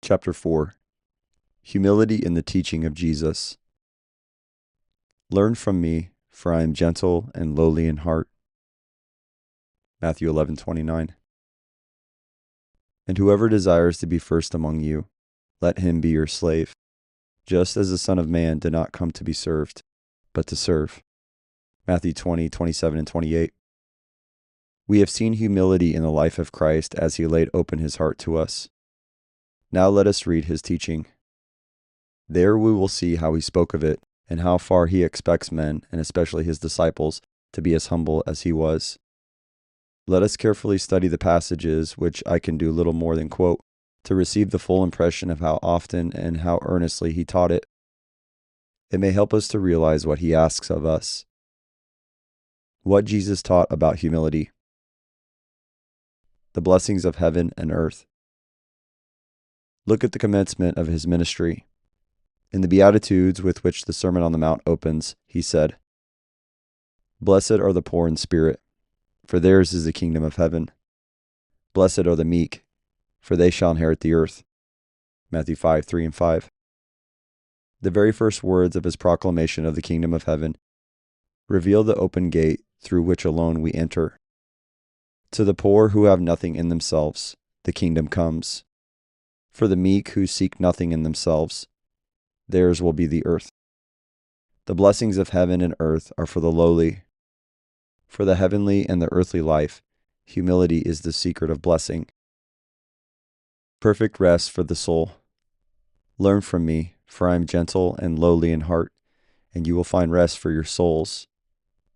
Chapter 4. Humility in the Teaching of Jesus. Learn from me, for I am gentle and lowly in heart. Matthew 11:29. And whoever desires to be first among you, let him be your slave, just as the Son of Man did not come to be served, but to serve. Matthew 20:27 and 28. We have seen humility in the life of Christ as he laid open his heart to us. Now let us read his teaching. There we will see how he spoke of it, and how far he expects men, and especially his disciples, to be as humble as he was. Let us carefully study the passages, which I can do little more than quote, to receive the full impression of how often and how earnestly he taught it. It may help us to realize what he asks of us. What Jesus taught about humility. The blessings of heaven and earth. Look at the commencement of his ministry. In the Beatitudes with which the Sermon on the Mount opens, he said, "Blessed are the poor in spirit, for theirs is the kingdom of heaven. Blessed are the meek, for they shall inherit the earth." Matthew 5:3 and 5. The very first words of his proclamation of the kingdom of heaven reveal the open gate through which alone we enter. To the poor who have nothing in themselves, the kingdom comes. For the meek who seek nothing in themselves, theirs will be the earth. The blessings of heaven and earth are for the lowly. For the heavenly and the earthly life, humility is the secret of blessing. Perfect rest for the soul. Learn from me, for I am gentle and lowly in heart, and you will find rest for your souls.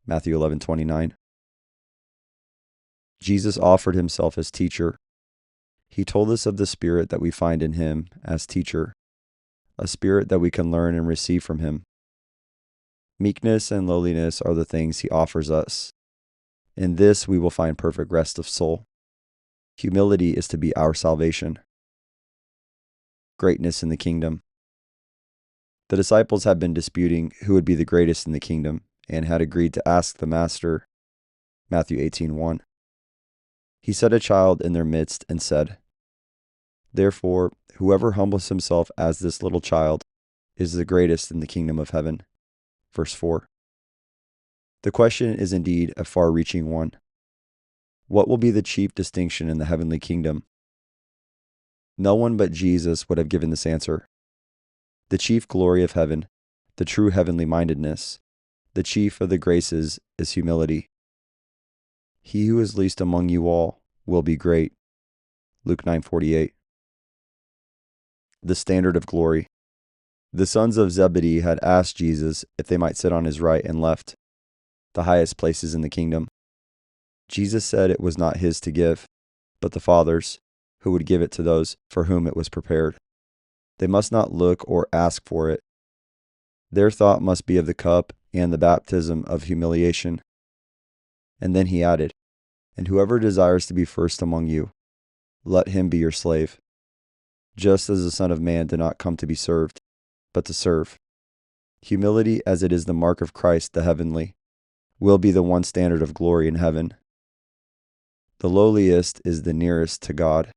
Matthew 11:29. Jesus offered himself as teacher. He told us of the spirit that we find in him as teacher, a spirit that we can learn and receive from him. Meekness and lowliness are the things he offers us. In this we will find perfect rest of soul. Humility is to be our salvation. Greatness in the kingdom. The disciples had been disputing who would be the greatest in the kingdom, and had agreed to ask the Master. Matthew 18:1. He set a child in their midst and said, "Therefore, whoever humbles himself as this little child is the greatest in the kingdom of heaven." Verse 4. The question is indeed a far-reaching one. What will be the chief distinction in the heavenly kingdom? No one but Jesus would have given this answer. The chief glory of heaven, the true heavenly mindedness, the chief of the graces is humility. He who is least among you all will be great. Luke 9:48. The standard of glory. The sons of Zebedee had asked Jesus if they might sit on his right and left, the highest places in the kingdom. Jesus said it was not his to give, but the Father's, who would give it to those for whom it was prepared. They must not look or ask for it. Their thought must be of the cup and the baptism of humiliation. And then he added, "And whoever desires to be first among you, let him be your slave, just as the Son of Man did not come to be served, but to serve." Humility, as it is the mark of Christ the heavenly, will be the one standard of glory in heaven. The lowliest is the nearest to God.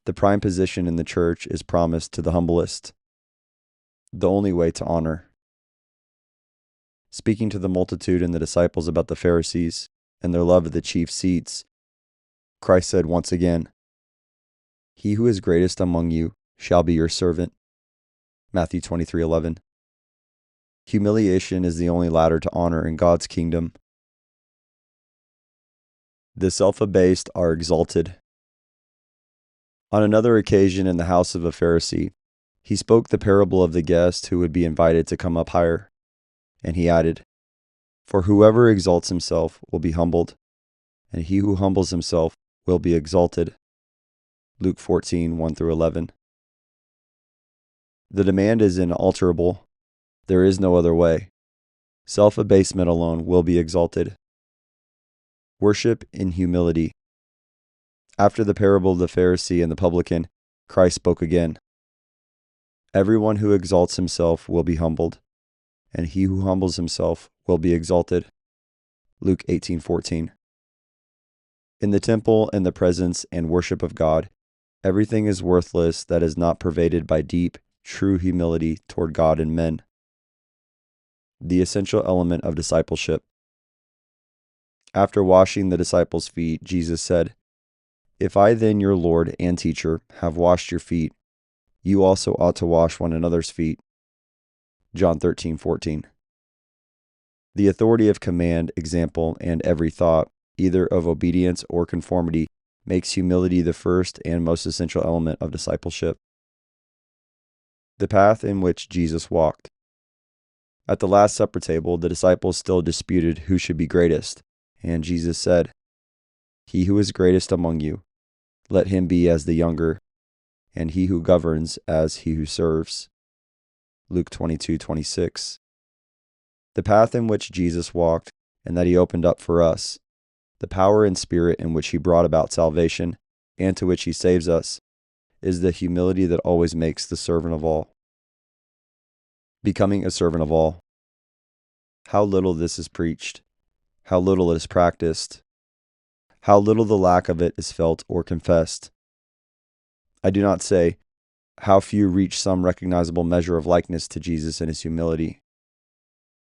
The prime position in the church is promised to the humblest, the only way to honor. Speaking to the multitude and the disciples about the Pharisees and their love of the chief seats, Christ said once again, "He who is greatest among you shall be your servant." Matthew 23:11. Humiliation is the only ladder to honor in God's kingdom. The self-abased are exalted. On another occasion in the house of a Pharisee, he spoke the parable of the guest who would be invited to come up higher. And he added, "For whoever exalts himself will be humbled, and he who humbles himself will be exalted." Luke 14:1-11. The demand is inalterable. There is no other way. Self-abasement alone will be exalted. Worship in humility. After the parable of the Pharisee and the publican, Christ spoke again. "Everyone who exalts himself will be humbled, and he who humbles himself will be exalted." Luke 18:14. In the temple and the presence and worship of God, Everything is worthless that is not pervaded by deep, true humility toward God and men. The essential element of discipleship. After washing the disciples' feet, Jesus said, "If I then, your Lord and teacher, have washed your feet, you also ought to wash one another's feet." John 13:14. The authority of command, example, and every thought, either of obedience or conformity, makes humility the first and most essential element of discipleship. The path in which Jesus walked. At the Last Supper table, the disciples still disputed who should be greatest, and Jesus said, "He who is greatest among you, let him be as the younger, and he who governs as he who serves." Luke 22:26. The path in which Jesus walked and that he opened up for us, the power and spirit in which he brought about salvation and to which he saves us, is the humility that always makes the servant of all. Becoming a servant of all. How little this is preached, how little it is practiced, how little the lack of it is felt or confessed. I do not say, how few reach some recognizable measure of likeness to Jesus in his humility.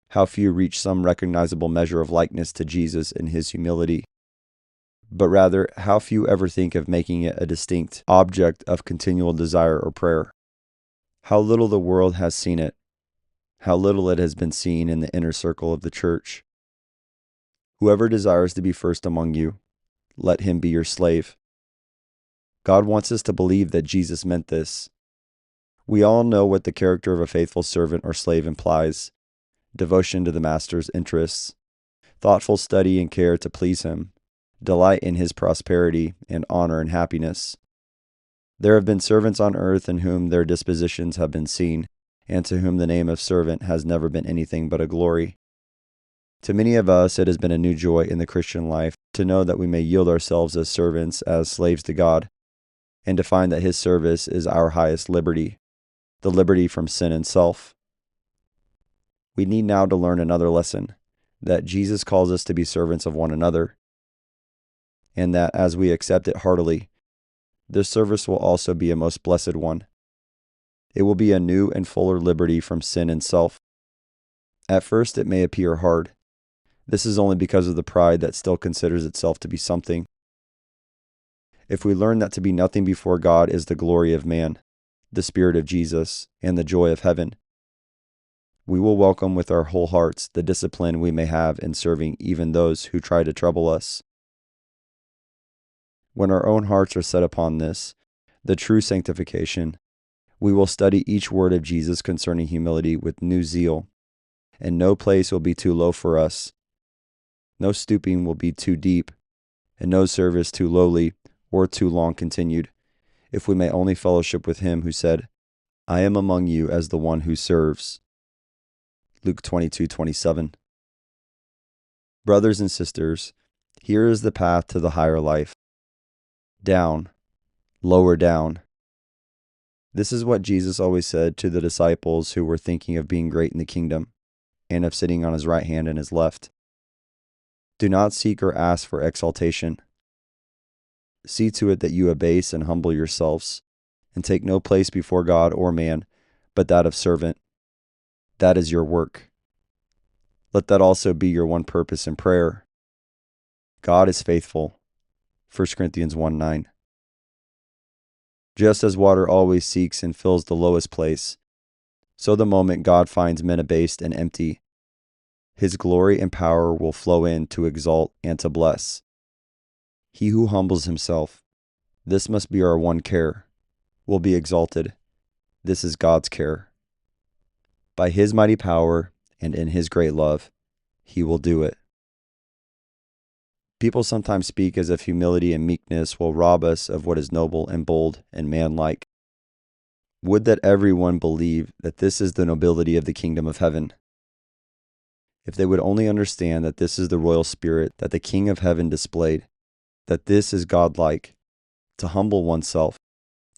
How few reach some recognizable measure of likeness to Jesus in his humility. But rather, how few ever think of making it a distinct object of continual desire or prayer. How little the world has seen it. How little it has been seen in the inner circle of the church. Whoever desires to be first among you, let him be your slave. God wants us to believe that Jesus meant this. We all know what the character of a faithful servant or slave implies: devotion to the master's interests, thoughtful study and care to please him, delight in his prosperity, and honor and happiness. There have been servants on earth in whom their dispositions have been seen, and to whom the name of servant has never been anything but a glory. To many of us, it has been a new joy in the Christian life to know that we may yield ourselves as servants, as slaves to God, and to find that his service is our highest liberty, the liberty from sin and self. We need now to learn another lesson, that Jesus calls us to be servants of one another, and that as we accept it heartily, this service will also be a most blessed one. It will be a new and fuller liberty from sin and self. At first it may appear hard. This is only because of the pride that still considers itself to be something. If we learn that to be nothing before God is the glory of man, the Spirit of Jesus, and the joy of heaven, we will welcome with our whole hearts the discipline we may have in serving even those who try to trouble us. When our own hearts are set upon this, the true sanctification, we will study each word of Jesus concerning humility with new zeal, and no place will be too low for us. No stooping will be too deep, and no service too lowly or too long continued, if we may only fellowship with him who said, "I am among you as the one who serves." Luke 22:27. Brothers and sisters, here is the path to the higher life. Down, lower down. This is what Jesus always said to the disciples who were thinking of being great in the kingdom, and of sitting on his right hand and his left. Do not seek or ask for exaltation. See to it that you abase and humble yourselves, and take no place before God or man, but that of servant. That is your work. Let that also be your one purpose in prayer. God is faithful. 1 Corinthians 1:9. Just as water always seeks and fills the lowest place, so the moment God finds men abased and empty, his glory and power will flow in to exalt and to bless. He who humbles himself, this must be our one care, will be exalted. This is God's care. By his mighty power and in his great love, he will do it. People sometimes speak as if humility and meekness will rob us of what is noble and bold and manlike. Would that everyone believe that this is the nobility of the kingdom of heaven. If they would only understand that this is the royal spirit that the King of heaven displayed, that this is godlike, to humble oneself,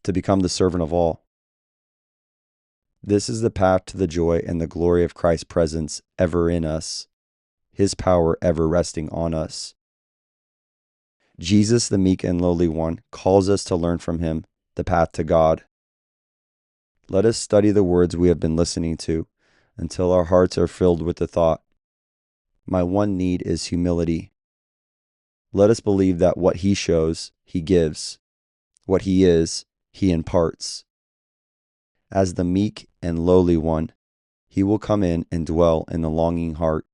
to become the servant of all. This is the path to the joy and the glory of Christ's presence ever in us, his power ever resting on us. Jesus, the meek and lowly one, calls us to learn from him the path to God. Let us study the words we have been listening to until our hearts are filled with the thought, my one need is humility. Let us believe that what He shows, He gives. What He is, He imparts. As the meek and lowly one, He will come in and dwell in the longing heart.